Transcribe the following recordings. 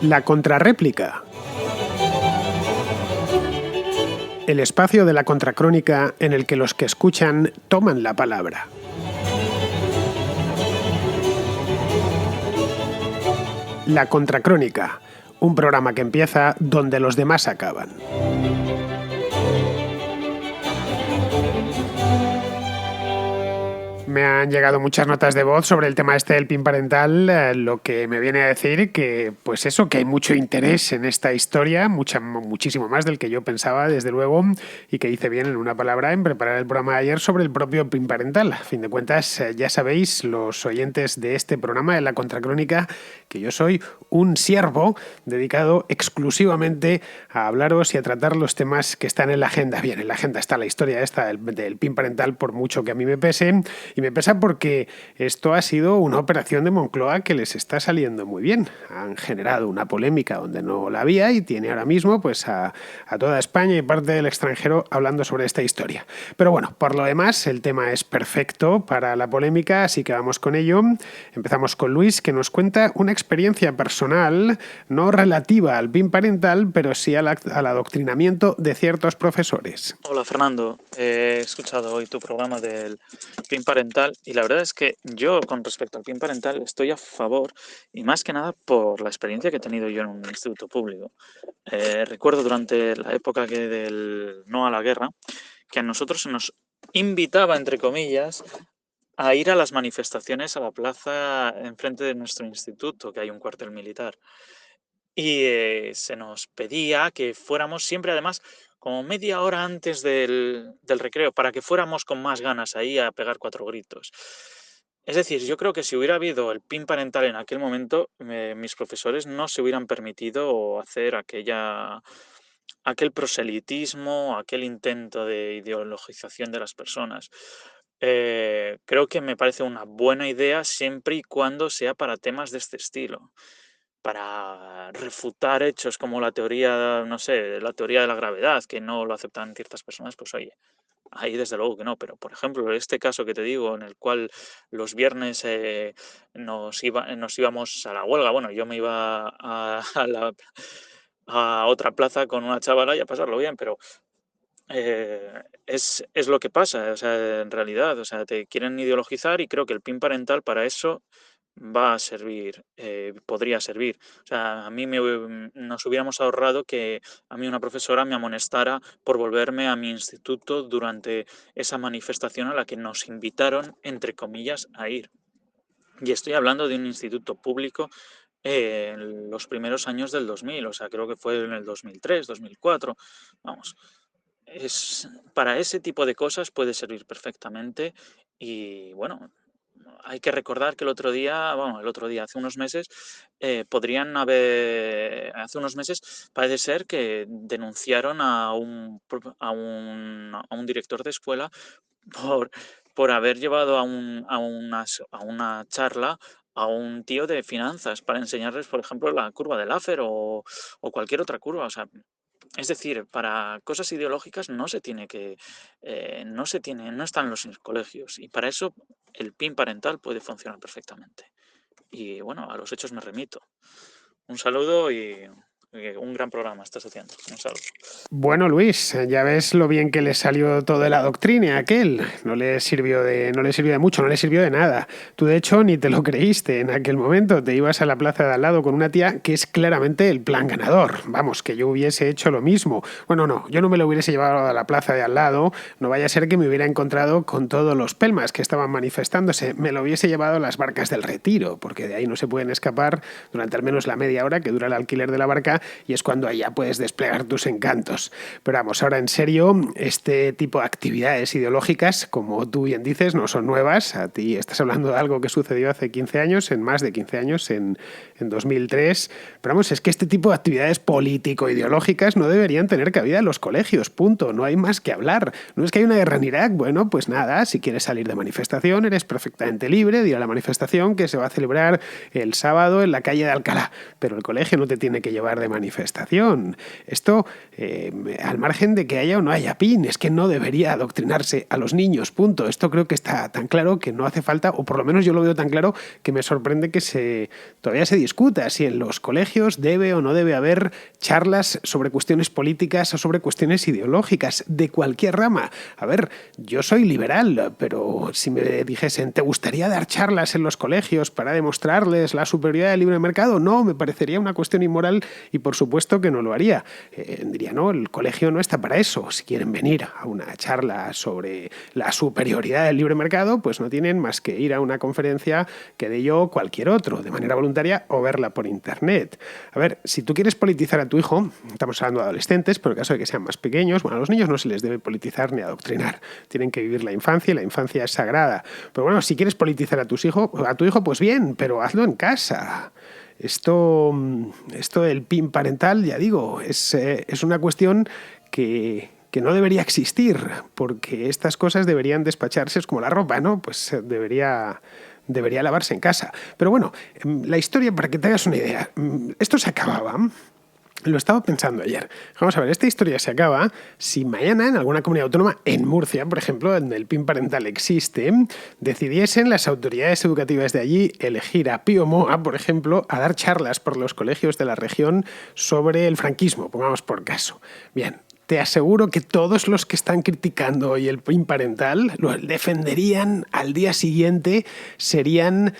La contrarréplica. El espacio de la contracrónica en el que los que escuchan toman la palabra. La contracrónica, un programa que empieza donde los demás acaban. Me han llegado muchas notas de voz sobre el tema este del PIN parental, lo que me viene a decir que, pues eso, que hay mucho interés en esta historia, muchísimo más del que yo pensaba, desde luego, y que hice bien en una palabra en preparar el programa de ayer sobre el propio PIN parental. A fin de cuentas, ya sabéis, los oyentes de este programa, de La Contracrónica, que yo soy un siervo dedicado exclusivamente a hablaros y a tratar los temas que están en la agenda. Bien, en la agenda está la historia esta del PIN parental, por mucho que a mí me pese. Y me pesa porque esto ha sido una operación de Moncloa que les está saliendo muy bien. Han generado una polémica donde no la había y tiene ahora mismo pues a toda España y parte del extranjero hablando sobre esta historia. Pero bueno, por lo demás, el tema es perfecto para la polémica, así que vamos con ello. Empezamos con Luis, que nos cuenta una experiencia personal, no relativa al PIN parental, pero sí al adoctrinamiento de ciertos profesores. Hola Fernando, he escuchado hoy tu programa del PIN parental y la verdad es que yo con respecto al PIN parental estoy a favor y más que nada por la experiencia que he tenido yo en un instituto público. Recuerdo durante la época del no a la guerra que a nosotros se nos invitaba, entre comillas, a ir a las manifestaciones a la plaza enfrente de nuestro instituto, que hay un cuartel militar. Y se nos pedía que fuéramos siempre, además, como media hora antes del recreo, para que fuéramos con más ganas ahí a pegar 4 gritos. Es decir, yo creo que si hubiera habido el PIN parental en aquel momento, mis profesores no se hubieran permitido hacer aquel proselitismo, aquel intento de ideologización de las personas. Creo que me parece una buena idea siempre y cuando sea para temas de este estilo, para refutar hechos como la teoría, no sé, la teoría de la gravedad, que no lo aceptan ciertas personas, pues oye, ahí desde luego que no. Pero, por ejemplo, este caso que te digo, en el cual los viernes nos íbamos a la huelga, bueno, yo me iba a otra plaza con una chavala y a pasarlo bien, pero es lo que pasa, o sea, en realidad, o sea, te quieren ideologizar y creo que el PIN parental para eso va a servir, podría servir. O sea, nos hubiéramos ahorrado que a mí una profesora me amonestara por volverme a mi instituto durante esa manifestación a la que nos invitaron, entre comillas, a ir. Y estoy hablando de un instituto público en los primeros años del 2000, o sea, creo que fue en el 2003, 2004, vamos. Para ese tipo de cosas puede servir perfectamente y bueno, hay que recordar que hace unos meses, hace unos meses parece ser que denunciaron a un director de escuela por, por haber llevado a una charla a un tío de finanzas para enseñarles, por ejemplo, la curva de Laffer o cualquier otra curva. O sea, es decir, para cosas ideológicas no están en los colegios y para eso el PIN parental puede funcionar perfectamente. Y bueno, a los hechos me remito. Un saludo y un gran programa estás haciendo. Un saludo. Bueno, Luis, ya ves lo bien que le salió toda la doctrina a aquel. No le sirvió de mucho, no le sirvió de nada. Tú, de hecho, ni te lo creíste en aquel momento. Te ibas a la plaza de al lado con una tía que es claramente el plan ganador. Vamos, que yo hubiese hecho lo mismo. Bueno, no, yo no me lo hubiese llevado a la plaza de al lado. No vaya a ser que me hubiera encontrado con todos los pelmas que estaban manifestándose. Me lo hubiese llevado a las barcas del Retiro, porque de ahí no se pueden escapar durante al menos la media hora que dura el alquiler de la barca y es cuando ahí ya puedes desplegar tus encantos. Pero vamos, ahora en serio, este tipo de actividades ideológicas, como tú bien dices, no son nuevas. A ti estás hablando de algo que sucedió hace 15 años, en más de 15 años, en 2003. Pero vamos, es que este tipo de actividades político-ideológicas no deberían tener cabida en los colegios, punto. No hay más que hablar. No es que hay una guerra en Irak, bueno, pues nada, si quieres salir de manifestación, eres perfectamente libre de ir a la manifestación que se va a celebrar el sábado en la calle de Alcalá. Pero el colegio no te tiene que llevar de de manifestación. Esto, al margen de que haya o no haya PIN, es que no debería adoctrinarse a los niños, punto. Esto creo que está tan claro que no hace falta, o por lo menos yo lo veo tan claro, que me sorprende que todavía se discuta si en los colegios debe o no debe haber charlas sobre cuestiones políticas o sobre cuestiones ideológicas, de cualquier rama. A ver, yo soy liberal, pero si me dijesen, ¿te gustaría dar charlas en los colegios para demostrarles la superioridad del libre mercado? No, me parecería una cuestión inmoral y por supuesto que no lo haría. Diría, no, el colegio no está para eso. Si quieren venir a una charla sobre la superioridad del libre mercado, pues no tienen más que ir a una conferencia que dé yo cualquier otro, de manera voluntaria, o verla por internet. A ver, si tú quieres politizar a tu hijo, estamos hablando de adolescentes, pero en caso de que sean más pequeños, bueno, a los niños no se les debe politizar ni adoctrinar. Tienen que vivir la infancia y la infancia es sagrada. Pero bueno, si quieres politizar a tu hijo, pues bien, pero hazlo en casa. Esto del PIN parental, ya digo, es una cuestión que no debería existir, porque estas cosas deberían despacharse, es como la ropa, ¿no? Pues debería lavarse en casa. Pero bueno, la historia, para que te hagas una idea, esto se acababa. Lo estaba pensando ayer. Vamos a ver, esta historia se acaba si mañana en alguna comunidad autónoma, en Murcia, por ejemplo, donde el PIN parental existe, decidiesen las autoridades educativas de allí elegir a Pío Moa, por ejemplo, a dar charlas por los colegios de la región sobre el franquismo, pongamos por caso. Bien. Te aseguro que todos los que están criticando hoy el PIN parental lo defenderían al día siguiente, serían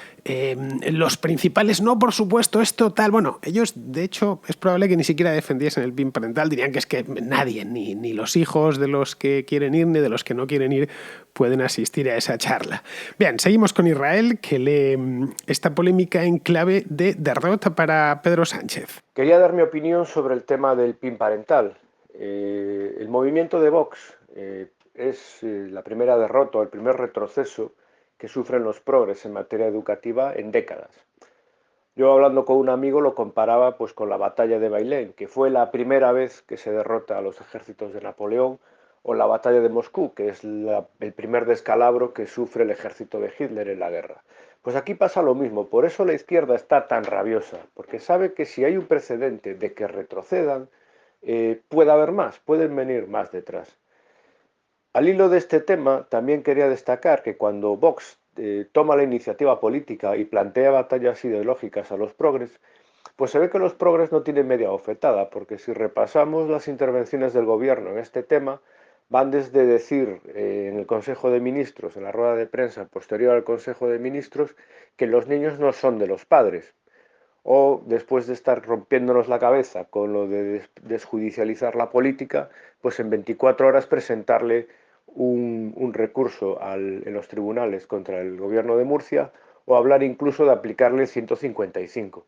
los principales. No, por supuesto, es total. Bueno, ellos, de hecho, es probable que ni siquiera defendiesen el PIN parental. Dirían que es que nadie, ni los hijos de los que quieren ir, ni de los que no quieren ir, pueden asistir a esa charla. Bien, seguimos con Israel, que lee esta polémica en clave de derrota para Pedro Sánchez. Quería dar mi opinión sobre el tema del PIN parental. El movimiento de Vox es la primera derrota, el primer retroceso que sufren los progres en materia educativa en décadas. Yo, hablando con un amigo, lo comparaba pues con la batalla de Bailén, que fue la primera vez que se derrota a los ejércitos de Napoleón, o la batalla de Moscú, que es el primer descalabro que sufre el ejército de Hitler en la guerra. Pues aquí pasa lo mismo, por eso la izquierda está tan rabiosa, porque sabe que si hay un precedente de que retrocedan, puede haber más, pueden venir más detrás. Al hilo de este tema, también quería destacar que cuando Vox toma la iniciativa política y plantea batallas ideológicas a los progres, pues se ve que los progres no tienen media bofetada, porque si repasamos las intervenciones del gobierno en este tema, van desde decir en el Consejo de Ministros, en la rueda de prensa posterior al Consejo de Ministros, que los niños no son de los padres, o después de estar rompiéndonos la cabeza con lo de desjudicializar la política, pues en 24 horas presentarle un recurso en los tribunales contra el gobierno de Murcia, o hablar incluso de aplicarle 155.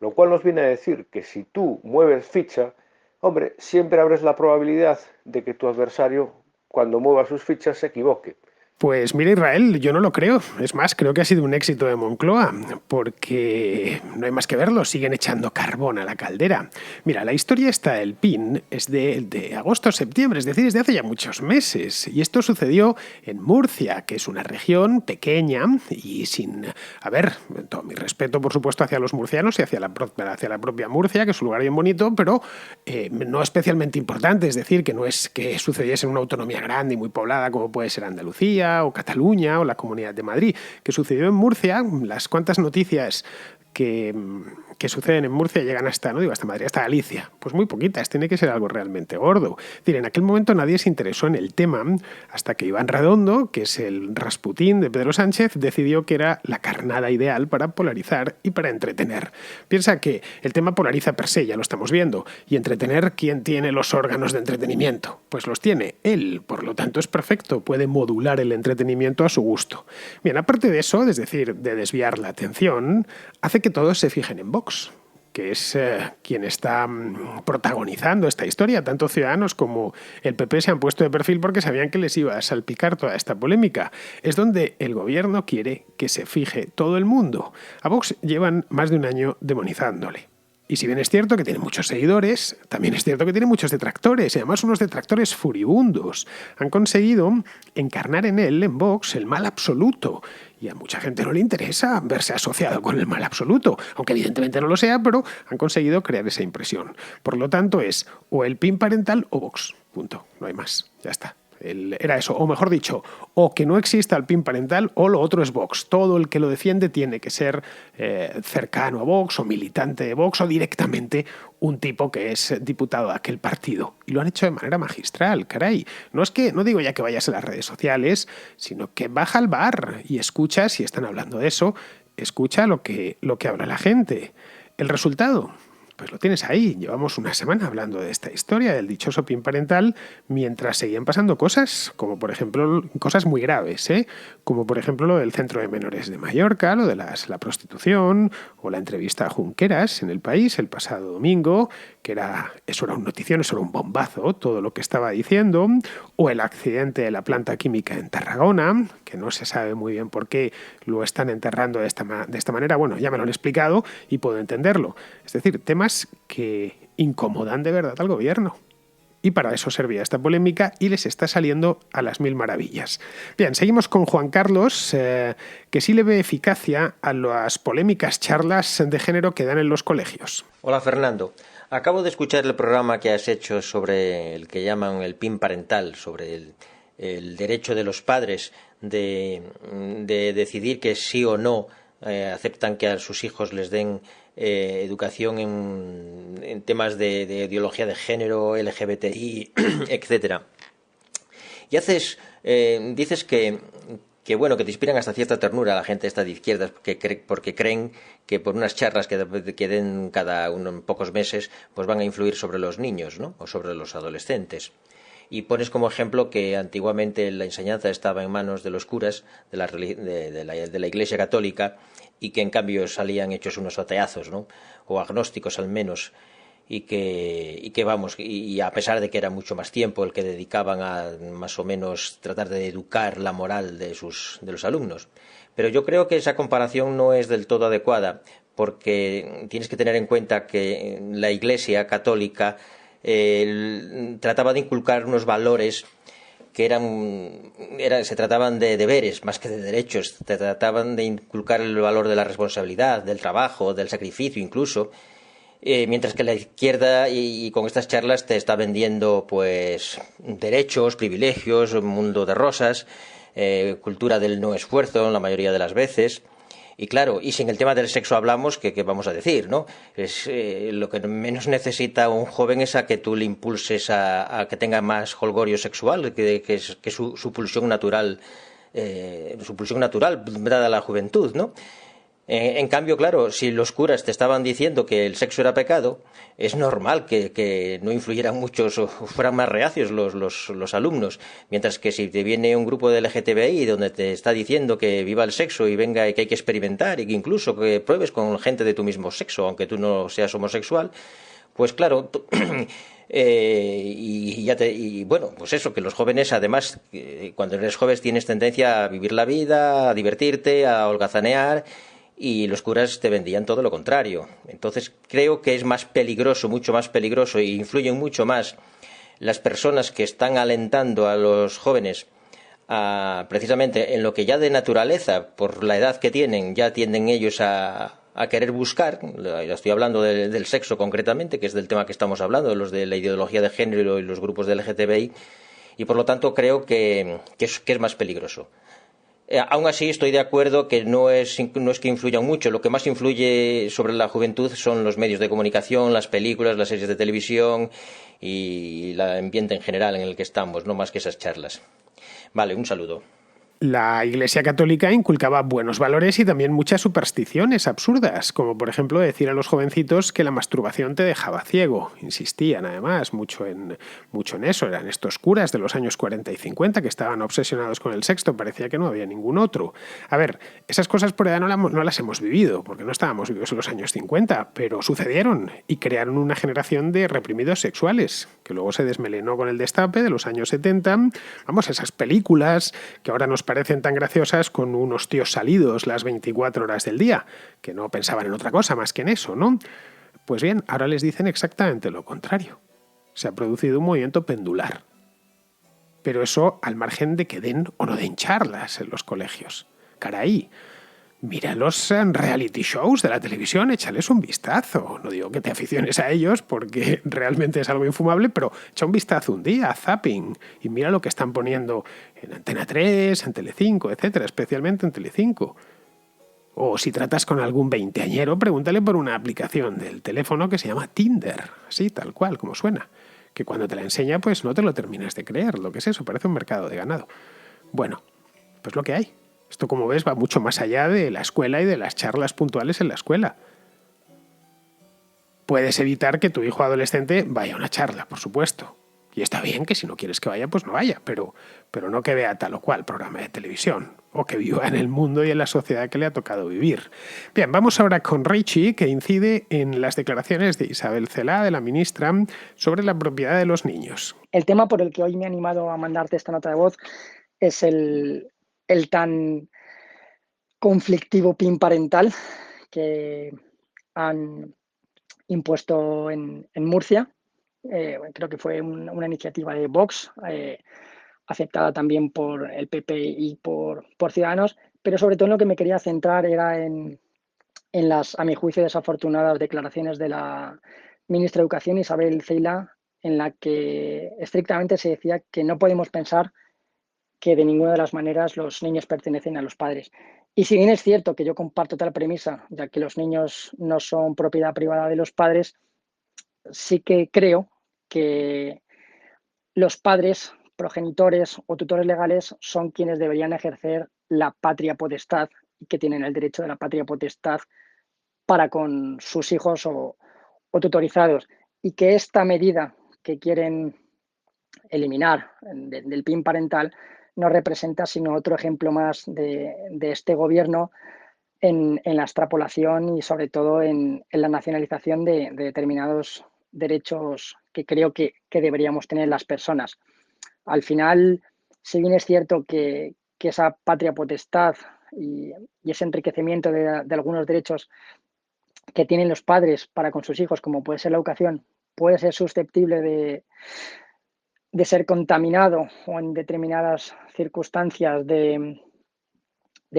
Lo cual nos viene a decir que si tú mueves ficha, hombre, siempre abres la probabilidad de que tu adversario, cuando mueva sus fichas, se equivoque. Pues mira, Israel, yo no lo creo. Es más, creo que ha sido un éxito de Moncloa, porque no hay más que verlo, siguen echando carbón a la caldera. Mira, la historia esta del PIN es de agosto a septiembre, es decir, es de hace ya muchos meses. Y esto sucedió en Murcia, que es una región pequeña y sin... A ver, todo mi respeto, por supuesto, hacia los murcianos y hacia la propia Murcia, que es un lugar bien bonito, pero no especialmente importante. Es decir, que no es que sucediese en una autonomía grande y muy poblada como puede ser Andalucía o Cataluña o la Comunidad de Madrid, que sucedió en Murcia. Las cuantas noticias que suceden en Murcia llegan hasta, no digo hasta Madrid, hasta Galicia. Pues muy poquitas, tiene que ser algo realmente gordo. Es decir, en aquel momento nadie se interesó en el tema hasta que Iván Redondo, que es el Rasputín de Pedro Sánchez, decidió que era la carnada ideal para polarizar y para entretener. Piensa que el tema polariza per se, ya lo estamos viendo, y entretener, ¿quién tiene los órganos de entretenimiento? Pues los tiene él, por lo tanto es perfecto, puede modular el entretenimiento a su gusto. Bien, aparte de eso, es decir, de desviar la atención, hace que todos se fijen en Vox, que es quien está protagonizando esta historia. Tanto Ciudadanos como el PP se han puesto de perfil porque sabían que les iba a salpicar toda esta polémica. Es donde el gobierno quiere que se fije todo el mundo. A Vox llevan más de un año demonizándole. Y si bien es cierto que tiene muchos seguidores, también es cierto que tiene muchos detractores, y además unos detractores furibundos. Han conseguido encarnar en él, en Vox, el mal absoluto. Y a mucha gente no le interesa verse asociado con el mal absoluto, aunque evidentemente no lo sea, pero han conseguido crear esa impresión. Por lo tanto es o el PIN parental o Vox. Punto. No hay más. Ya está. Era eso, o mejor dicho, o que no exista el PIN parental o lo otro es Vox. Todo el que lo defiende tiene que ser cercano a Vox o militante de Vox o directamente un tipo que es diputado de aquel partido. Y lo han hecho de manera magistral, caray. No digo ya que vayas a las redes sociales, sino que baja al bar y escucha, si están hablando de eso, escucha lo que habla la gente. El resultado, pues lo tienes ahí. Llevamos una semana hablando de esta historia, del dichoso PIN parental, mientras seguían pasando cosas, como por ejemplo, cosas muy graves, como por ejemplo lo del Centro de Menores de Mallorca, lo de la prostitución, o la entrevista a Junqueras en El País el pasado domingo, que eso era un notición, eso era un bombazo, todo lo que estaba diciendo, o el accidente de la planta química en Tarragona, que no se sabe muy bien por qué lo están enterrando de esta manera. Bueno, ya me lo han explicado y puedo entenderlo. Es decir, temas que incomodan de verdad al gobierno. Y para eso servía esta polémica y les está saliendo a las mil maravillas. Bien, seguimos con Juan Carlos, que sí le ve eficacia a las polémicas charlas de género que dan en los colegios. Hola, Fernando. Acabo de escuchar el programa que has hecho sobre el que llaman el PIN parental, sobre el derecho de los padres de decidir que sí o no aceptan que a sus hijos les den educación en temas de ideología de género, LGBTI, etcétera. Y dices que bueno, que te inspiran hasta cierta ternura a la gente esta de izquierdas, porque creen que por unas charlas que den cada unos pocos meses, pues van a influir sobre los niños, ¿no? O sobre los adolescentes. Y pones como ejemplo que antiguamente la enseñanza estaba en manos de los curas de la Iglesia Católica y que en cambio salían hechos unos ateazos, ¿no? O agnósticos al menos. Y que a pesar de que era mucho más tiempo el que dedicaban a más o menos tratar de educar la moral de los alumnos. Pero yo creo que esa comparación no es del todo adecuada, porque tienes que tener en cuenta que la Iglesia Católica trataba de inculcar unos valores que se trataban de deberes más que de derechos. Se trataban de inculcar el valor de la responsabilidad, del trabajo, del sacrificio incluso. Mientras que la izquierda y con estas charlas te está vendiendo pues derechos, privilegios, un mundo de rosas, cultura del no esfuerzo la mayoría de las veces. Y claro, y si en el tema del sexo hablamos, ¿qué vamos a decir, no? Lo que menos necesita un joven es a que tú le impulses a que tenga más jolgorio sexual, que su pulsión natural, dada la juventud, ¿no? En cambio, claro, si los curas te estaban diciendo que el sexo era pecado, es normal que no influyeran muchos o fueran más reacios los alumnos. Mientras que si te viene un grupo de LGTBI donde te está diciendo que viva el sexo y venga y que hay que experimentar y que incluso que pruebes con gente de tu mismo sexo, aunque tú no seas homosexual, pues claro, bueno, pues eso, que los jóvenes además, cuando eres joven tienes tendencia a vivir la vida, a divertirte, a holgazanear. Y los curas te vendían todo lo contrario. Entonces creo que es más peligroso, mucho más peligroso, e influyen mucho más las personas que están alentando a los jóvenes precisamente en lo que ya de naturaleza, por la edad que tienen, ya tienden ellos a querer buscar. Estoy hablando del sexo concretamente, que es del tema que estamos hablando, los de la ideología de género y los grupos del LGTBI, y por lo tanto creo que es más peligroso. Aún así estoy de acuerdo que no es que influyan mucho. Lo que más influye sobre la juventud son los medios de comunicación, las películas, las series de televisión y el ambiente en general en el que estamos, no más que esas charlas. Vale, un saludo. La Iglesia Católica inculcaba buenos valores y también muchas supersticiones absurdas, como por ejemplo decir a los jovencitos que la masturbación te dejaba ciego. Insistían además mucho en eso. Eran estos curas de los años 40 y 50 que estaban obsesionados con el sexo. Parecía que no había ningún otro. A ver, esas cosas por edad no las hemos vivido, porque no estábamos vivos en los años 50, pero sucedieron y crearon una generación de reprimidos sexuales, que luego se desmelenó con el destape de los años 70. Vamos, esas películas que ahora nos parecen tan graciosas con unos tíos salidos las 24 horas del día, que no pensaban en otra cosa más que en eso, ¿no? Pues bien, ahora les dicen exactamente lo contrario. Se ha producido un movimiento pendular. Pero eso al margen de que den o no den charlas en los colegios. Caray, mira los reality shows de la televisión, échales un vistazo. No digo que te aficiones a ellos porque realmente es algo infumable, pero echa un vistazo un día a Zapping y mira lo que están poniendo en Antena 3, en Telecinco, etcétera, especialmente en Telecinco. O si tratas con algún veinteañero, pregúntale por una aplicación del teléfono que se llama Tinder, así, tal cual, como suena. Que cuando te la enseña, pues no te lo terminas de creer. Lo que es eso, parece un mercado de ganado. Bueno, pues lo que hay. Esto, como ves, va mucho más allá de la escuela y de las charlas puntuales en la escuela. Puedes evitar que tu hijo adolescente vaya a una charla, por supuesto. Y está bien que si no quieres que vaya, pues no vaya, pero no que vea tal o cual programa de televisión, o que viva en el mundo y en la sociedad que le ha tocado vivir. Bien, vamos ahora con Richie, que incide en las declaraciones de Isabel Celaá, de la ministra, sobre la propiedad de los niños. El tema por el que hoy me he animado a mandarte esta nota de voz es el tan conflictivo PIN parental que han impuesto en Murcia. Creo que fue una iniciativa de Vox, aceptada también por el PP y por Ciudadanos, pero sobre todo en lo que me quería centrar era en las, a mi juicio, desafortunadas declaraciones de la ministra de Educación, Isabel Celaá, en la que estrictamente se decía que no podemos pensar que de ninguna de las maneras los niños pertenecen a los padres. Y si bien es cierto que yo comparto tal premisa, ya que los niños no son propiedad privada de los padres, sí que creo que los padres, progenitores o tutores legales son quienes deberían ejercer la patria potestad y que tienen el derecho de la patria potestad para con sus hijos o tutorizados. Y que esta medida que quieren eliminar del PIN parental no representa sino otro ejemplo más de este gobierno en la extrapolación y sobre todo en la nacionalización de determinados derechos que creo que deberíamos tener las personas. Al final, si bien es cierto que esa patria potestad y ese enriquecimiento de algunos derechos que tienen los padres para con sus hijos, como puede ser la educación, puede ser susceptible de ser contaminado o en determinadas circunstancias de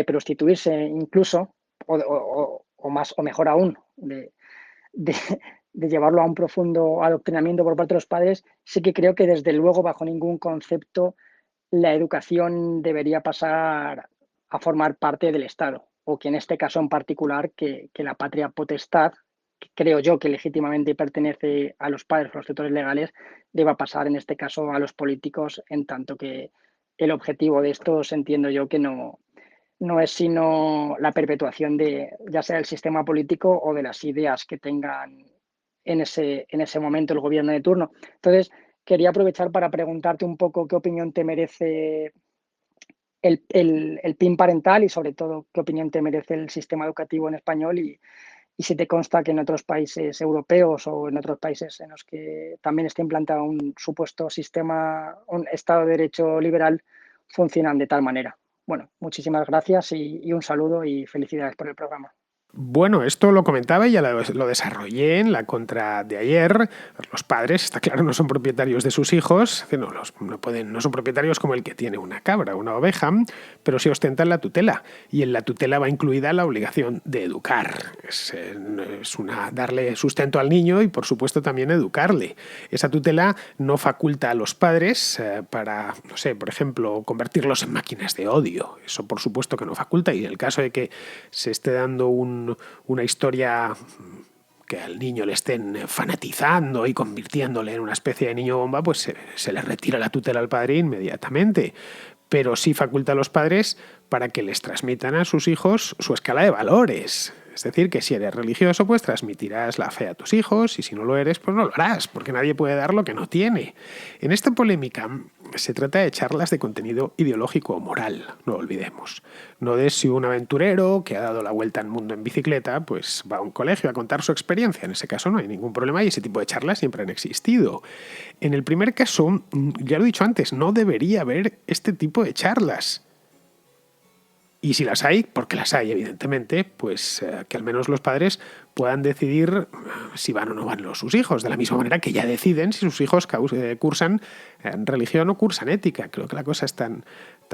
prostituirse incluso, o más o mejor aún, de llevarlo a un profundo adoctrinamiento por parte de los padres, sí que creo que desde luego bajo ningún concepto la educación debería pasar a formar parte del Estado, o que en este caso en particular que la patria potestad, que creo yo que legítimamente pertenece a los padres o los tutores legales, deba pasar en este caso a los políticos, en tanto que el objetivo de estos entiendo yo que no es sino la perpetuación de ya sea el sistema político o de las ideas que tengan en ese momento el gobierno de turno. Entonces, quería aprovechar para preguntarte un poco qué opinión te merece el PIN parental y sobre todo qué opinión te merece el sistema educativo en español y si te consta que en otros países europeos o en otros países en los que también está implantado un supuesto sistema, un Estado de Derecho liberal, funcionan de tal manera. Bueno, muchísimas gracias y un saludo y felicidades por el programa. Bueno, esto lo comentaba y ya lo desarrollé en la contra de ayer. Los padres, está claro, no son propietarios de sus hijos, no son propietarios como el que tiene una cabra, una oveja, pero sí ostentan la tutela. Y en la tutela va incluida la obligación de educar. Es darle sustento al niño y, por supuesto, también educarle. Esa tutela no faculta a los padres para, no sé, por ejemplo, convertirlos en máquinas de odio. Eso, por supuesto, que no faculta. Y en el caso de que se esté dando una historia que al niño le estén fanatizando y convirtiéndole en una especie de niño bomba, pues se le retira la tutela al padre inmediatamente. Pero sí faculta a los padres para que les transmitan a sus hijos su escala de valores. Es decir, que si eres religioso, pues transmitirás la fe a tus hijos y si no lo eres, pues no lo harás, porque nadie puede dar lo que no tiene. En esta polémica se trata de charlas de contenido ideológico o moral, no olvidemos. No de si un aventurero que ha dado la vuelta al mundo en bicicleta, pues va a un colegio a contar su experiencia. En ese caso no hay ningún problema y ese tipo de charlas siempre han existido. En el primer caso, ya lo he dicho antes, no debería haber este tipo de charlas. Y si las hay, porque las hay evidentemente, pues que al menos los padres puedan decidir si van o no van sus hijos, de la misma manera que ya deciden si sus hijos cursan religión o cursan ética. Creo que la cosa es tan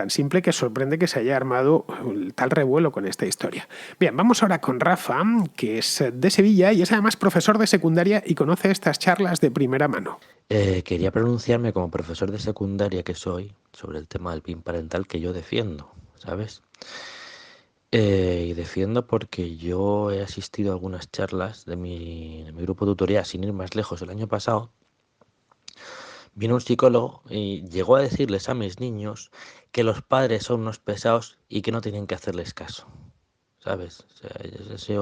simple que sorprende que se haya armado tal revuelo con esta historia. Bien, vamos ahora con Rafa, que es de Sevilla y es además profesor de secundaria y conoce estas charlas de primera mano. Quería pronunciarme como profesor de secundaria que soy sobre el tema del PIN parental que yo defiendo, ¿sabes? Y defiendo porque yo he asistido a algunas charlas de mi grupo de tutoría, sin ir más lejos, el año pasado. Vino un psicólogo y llegó a decirles a mis niños que los padres son unos pesados y que no tienen que hacerles caso, ¿sabes? O sea,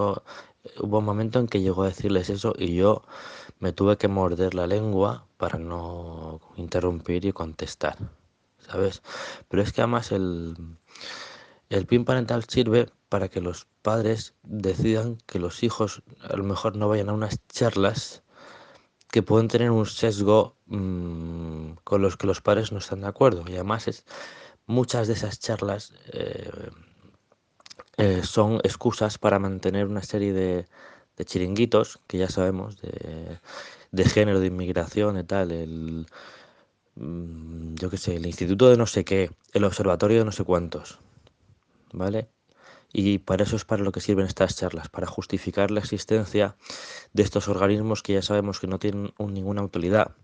hubo un momento en que llegó a decirles eso y yo me tuve que morder la lengua para no interrumpir y contestar, ¿sabes? Pero es que además el PIN parental sirve para que los padres decidan que los hijos a lo mejor no vayan a unas charlas que pueden tener un sesgo con los que los padres no están de acuerdo. Y además muchas de esas charlas son excusas para mantener una serie de chiringuitos que ya sabemos, de género, de inmigración y tal, yo qué sé, el instituto de no sé qué, el observatorio de no sé cuántos, ¿vale? Y para eso es para lo que sirven estas charlas, para justificar la existencia de estos organismos que ya sabemos que no tienen ninguna utilidad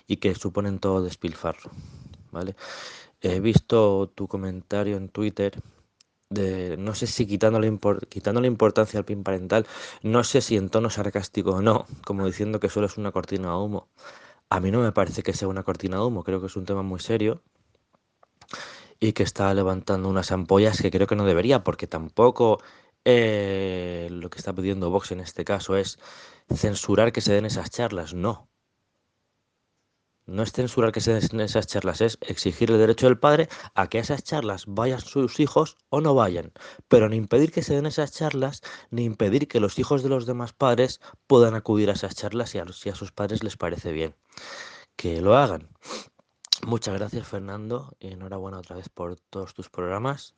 y que suponen todo despilfarro, ¿vale? He visto tu comentario en Twitter de, no sé si quitándole importancia al PIN parental, no sé si en tono sarcástico o no, como diciendo que solo es una cortina de humo. A mí no me parece que sea una cortina de humo, creo que es un tema muy serio y que está levantando unas ampollas que creo que no debería, porque tampoco lo que está pidiendo Vox en este caso es censurar que se den esas charlas, no. No es censurar que se den esas charlas, es exigir el derecho del padre a que a esas charlas vayan sus hijos o no vayan, pero ni impedir que se den esas charlas, ni impedir que los hijos de los demás padres puedan acudir a esas charlas si a sus padres les parece bien que lo hagan. Muchas gracias, Fernando, y enhorabuena otra vez por todos tus programas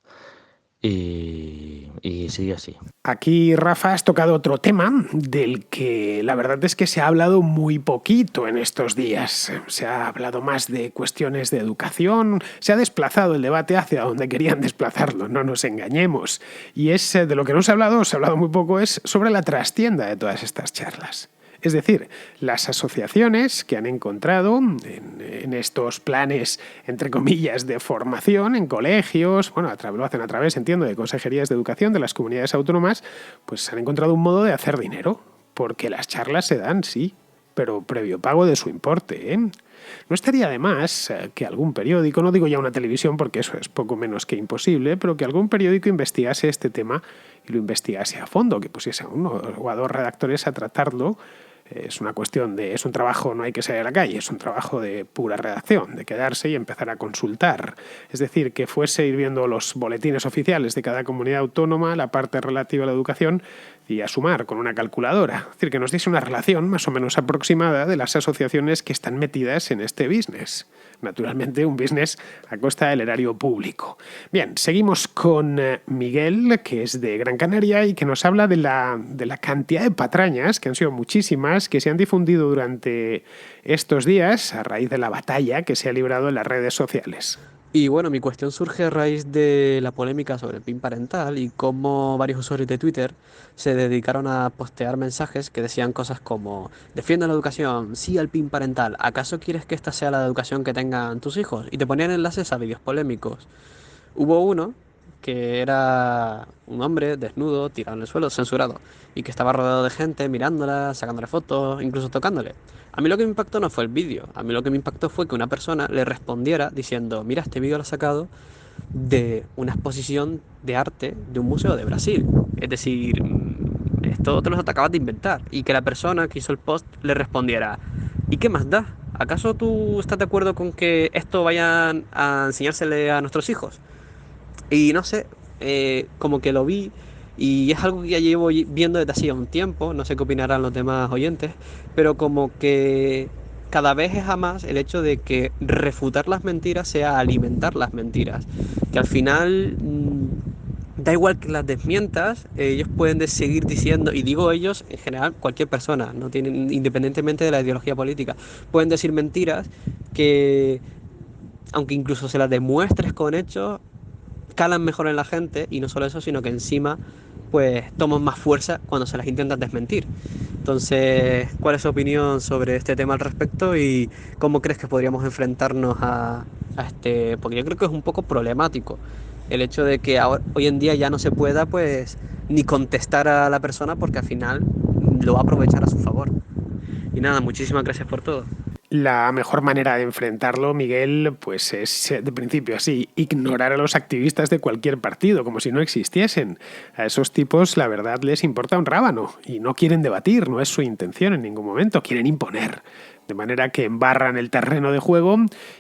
y sigue así. Aquí, Rafa, has tocado otro tema del que la verdad es que se ha hablado muy poquito en estos días. Se ha hablado más de cuestiones de educación, se ha desplazado el debate hacia donde querían desplazarlo, no nos engañemos. Y es de lo que no se ha hablado muy poco, es sobre la trastienda de todas estas charlas. Es decir, las asociaciones que han encontrado en estos planes, entre comillas, de formación en colegios, bueno, lo hacen a través, entiendo, de consejerías de educación de las comunidades autónomas, pues han encontrado un modo de hacer dinero, porque las charlas se dan, sí, pero previo pago de su importe, ¿eh? No estaría de más que algún periódico, no digo ya una televisión porque eso es poco menos que imposible, pero que algún periódico investigase este tema y lo investigase a fondo, que pusiese a uno o a dos redactores a tratarlo. Es una cuestión es un trabajo, no hay que salir a la calle, es un trabajo de pura redacción, de quedarse y empezar a consultar. Es decir, que fuese ir viendo los boletines oficiales de cada comunidad autónoma, la parte relativa a la educación, y a sumar con una calculadora. Es decir, que nos diese una relación más o menos aproximada de las asociaciones que están metidas en este business. Naturalmente, un business a costa del erario público. Bien, seguimos con Miguel, que es de Gran Canaria y que nos habla de la cantidad de patrañas, que han sido muchísimas, que se han difundido durante estos días a raíz de la batalla que se ha librado en las redes sociales. Y bueno, mi cuestión surge a raíz de la polémica sobre el PIN parental y cómo varios usuarios de Twitter se dedicaron a postear mensajes que decían cosas como: defiende la educación, sí al PIN parental, ¿acaso quieres que esta sea la educación que tengan tus hijos? Y te ponían enlaces a vídeos polémicos. Hubo uno que era un hombre desnudo, tirado en el suelo, censurado, y que estaba rodeado de gente mirándola, sacándole fotos, incluso tocándole. A mí lo que me impactó no fue el vídeo, a mí lo que me impactó fue que una persona le respondiera diciendo: mira, este vídeo lo he sacado de una exposición de arte de un museo de Brasil. Es decir, esto te lo acabas de inventar. Y que la persona que hizo el post le respondiera: ¿y qué más da? ¿Acaso tú estás de acuerdo con que esto vayan a enseñársele a nuestros hijos? Y no sé, como que lo vi y es algo que ya llevo viendo desde hacía un tiempo, no sé qué opinarán los demás oyentes, pero como que cada vez es a más el hecho de que refutar las mentiras sea alimentar las mentiras, que al final da igual que las desmientas, ellos pueden seguir diciendo, y digo ellos, en general, cualquier persona, no tienen, independientemente de la ideología política, pueden decir mentiras que, aunque incluso se las demuestres con hechos, calan mejor en la gente, y no solo eso, sino que encima pues toman más fuerza cuando se las intentan desmentir. Entonces, ¿cuál es tu opinión sobre este tema al respecto y cómo crees que podríamos enfrentarnos a este? Porque yo creo que es un poco problemático el hecho de que hoy en día ya no se pueda pues ni contestar a la persona, porque al final lo va a aprovechar a su favor. Y nada, muchísimas gracias por todo. La mejor manera de enfrentarlo, Miguel, pues es de principio así, ignorar a los activistas de cualquier partido, como si no existiesen. A esos tipos, la verdad, les importa un rábano y no quieren debatir, no es su intención en ningún momento, quieren imponer. De manera que embarran el terreno de juego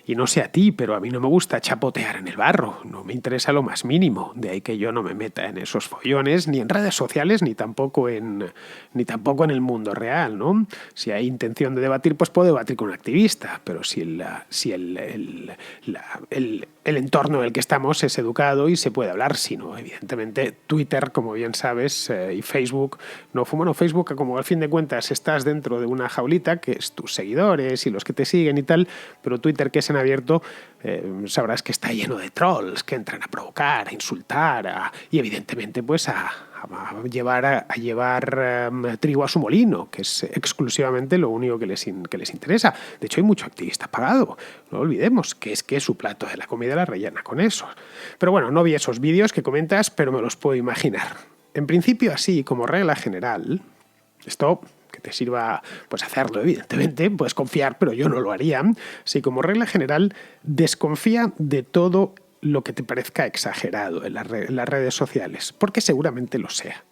y no sé a ti, pero a mí no me gusta chapotear en el barro, no me interesa lo más mínimo, de ahí que yo no me meta en esos follones, ni en redes sociales, ni tampoco en el mundo real, ¿no? Si hay intención de debatir, pues puedo debatir con un activista, pero si el entorno en el que estamos es educado y se puede hablar, si no, evidentemente Twitter, como bien sabes, y Facebook, Facebook, como al fin de cuentas estás dentro de una jaulita que es tus seguidores y los que te siguen y tal, pero Twitter, que es en abierto, sabrás que está lleno de trolls que entran a provocar, a insultar, y evidentemente pues a llevar trigo a su molino, que es exclusivamente lo único que les interesa. De hecho, hay mucho activista pagado. No olvidemos que es su plato de la comida la rellena con eso. Pero bueno, no vi esos vídeos que comentas, pero me los puedo imaginar. En principio, así como regla general, esto que te sirva pues hacerlo, evidentemente, puedes confiar, pero yo no lo haría. Así como regla general, desconfía de todo lo que te parezca exagerado en las redes sociales, porque seguramente lo sea.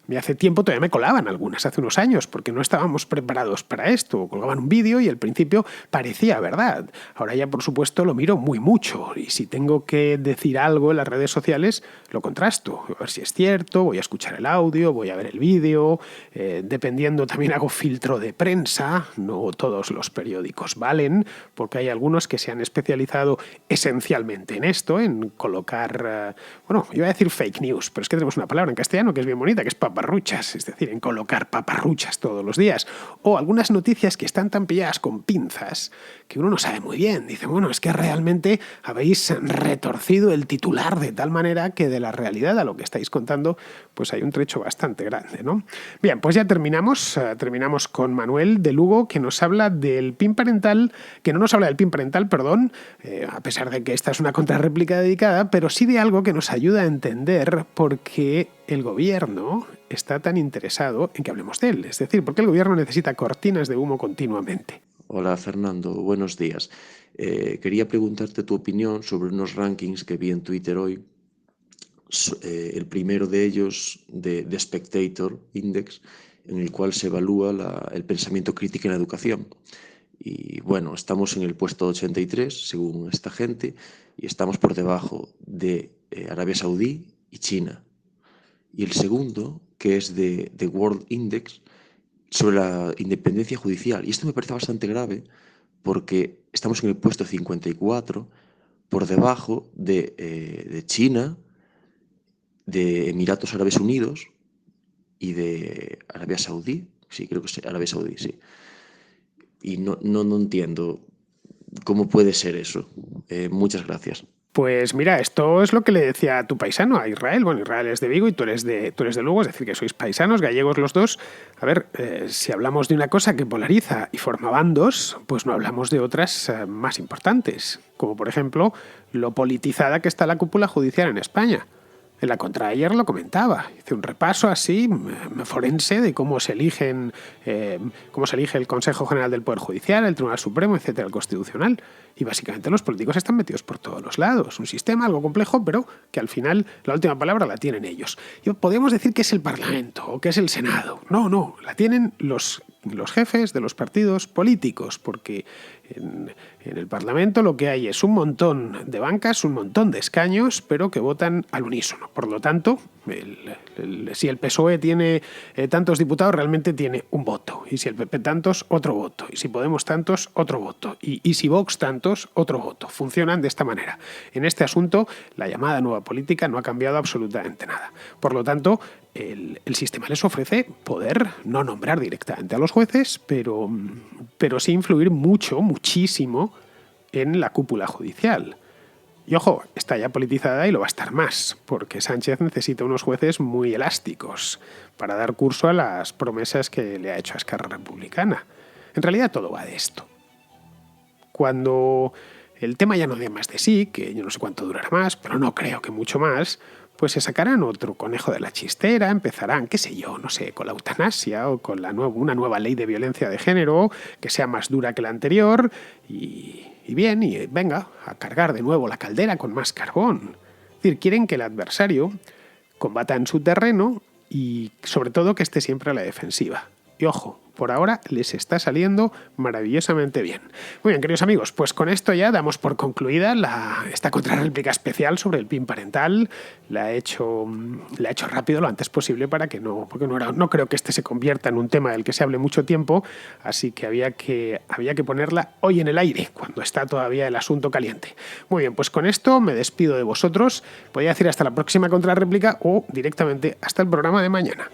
Y hace tiempo todavía me colaban algunas, hace unos años, porque no estábamos preparados para esto. Colgaban un vídeo y al principio parecía verdad. Ahora ya, por supuesto, lo miro muy mucho. Y si tengo que decir algo en las redes sociales, lo contrasto. A ver si es cierto, voy a escuchar el audio, voy a ver el vídeo. Dependiendo, también hago filtro de prensa. No todos los periódicos valen, porque hay algunos que se han especializado esencialmente en esto, en colocar, iba a decir fake news, pero es que tenemos una palabra en castellano que es bien bonita, que es paparruchas, es decir, en colocar paparruchas todos los días, o algunas noticias que están tan pilladas con pinzas que uno no sabe muy bien. Dice, es que realmente habéis retorcido el titular de tal manera que de la realidad a lo que estáis contando pues hay un trecho bastante grande, ¿no? Bien, pues ya terminamos con Manuel de Lugo, que nos habla del PIN parental, que no nos habla del PIN parental, perdón, a pesar de que esta es una contrarréplica dedicada, pero sí de algo que nos ayuda a entender por qué el gobierno está tan interesado en que hablemos de él. Es decir, ¿por qué el gobierno necesita cortinas de humo continuamente? Hola Fernando, buenos días. Quería preguntarte tu opinión sobre unos rankings que vi en Twitter hoy. El primero de ellos, de Spectator Index, en el cual se evalúa el pensamiento crítico en la educación. Y bueno, estamos en el puesto 83, según esta gente, y estamos por debajo de Arabia Saudí y China. Y el segundo, que es de World Index, sobre la independencia judicial. Y esto me parece bastante grave porque estamos en el puesto 54, por debajo de China, de Emiratos Árabes Unidos y de Arabia Saudí. Sí, creo que es Arabia Saudí, sí. Y no entiendo cómo puede ser eso. Muchas gracias. Pues mira, esto es lo que le decía a tu paisano, a Israel. Bueno, Israel es de Vigo y tú eres de Lugo, es decir, que sois paisanos, gallegos los dos. A ver, si hablamos de una cosa que polariza y forma bandos, pues no hablamos de otras más importantes, como por ejemplo lo politizada que está la cúpula judicial en España. En la contraayer lo comentaba, hice un repaso así forense de cómo se elige el Consejo General del Poder Judicial, el Tribunal Supremo, etcétera, el Constitucional. Y básicamente los políticos están metidos por todos los lados. Un sistema algo complejo, pero que al final la última palabra la tienen ellos. Y podríamos decir que es el Parlamento o que es el Senado. No, la tienen los los jefes de los partidos políticos, porque en el Parlamento lo que hay es un montón de bancas, un montón de escaños, pero que votan al unísono. Por lo tanto, si el PSOE tiene tantos diputados, realmente tiene un voto. Y si el PP tantos, otro voto. Y si Podemos tantos, otro voto. Y si Vox tantos, otro voto. Funcionan de esta manera. En este asunto, la llamada nueva política no ha cambiado absolutamente nada. Por lo tanto, el sistema les ofrece poder no nombrar directamente a los jueces, pero sí influir muchísimo en la cúpula judicial. Y ojo, está ya politizada y lo va a estar más, porque Sánchez necesita unos jueces muy elásticos para dar curso a las promesas que le ha hecho a Esquerra Republicana. En realidad todo va de esto. Cuando el tema ya no dé más de sí, que yo no sé cuánto durará más, pero no creo que mucho más, pues se sacarán otro conejo de la chistera, empezarán, qué sé yo, no sé, con la eutanasia o con una nueva ley de violencia de género que sea más dura que la anterior y venga, a cargar de nuevo la caldera con más carbón. Es decir, quieren que el adversario combata en su terreno y sobre todo que esté siempre a la defensiva. Y ojo, por ahora les está saliendo maravillosamente bien. Muy bien, queridos amigos, pues con esto ya damos por concluida esta contrarréplica especial sobre el PIN parental. La he hecho rápido lo antes posible porque no creo que este se convierta en un tema del que se hable mucho tiempo, así que había que ponerla hoy en el aire, cuando está todavía el asunto caliente. Muy bien, pues con esto me despido de vosotros. Podría decir hasta la próxima contrarréplica o directamente hasta el programa de mañana.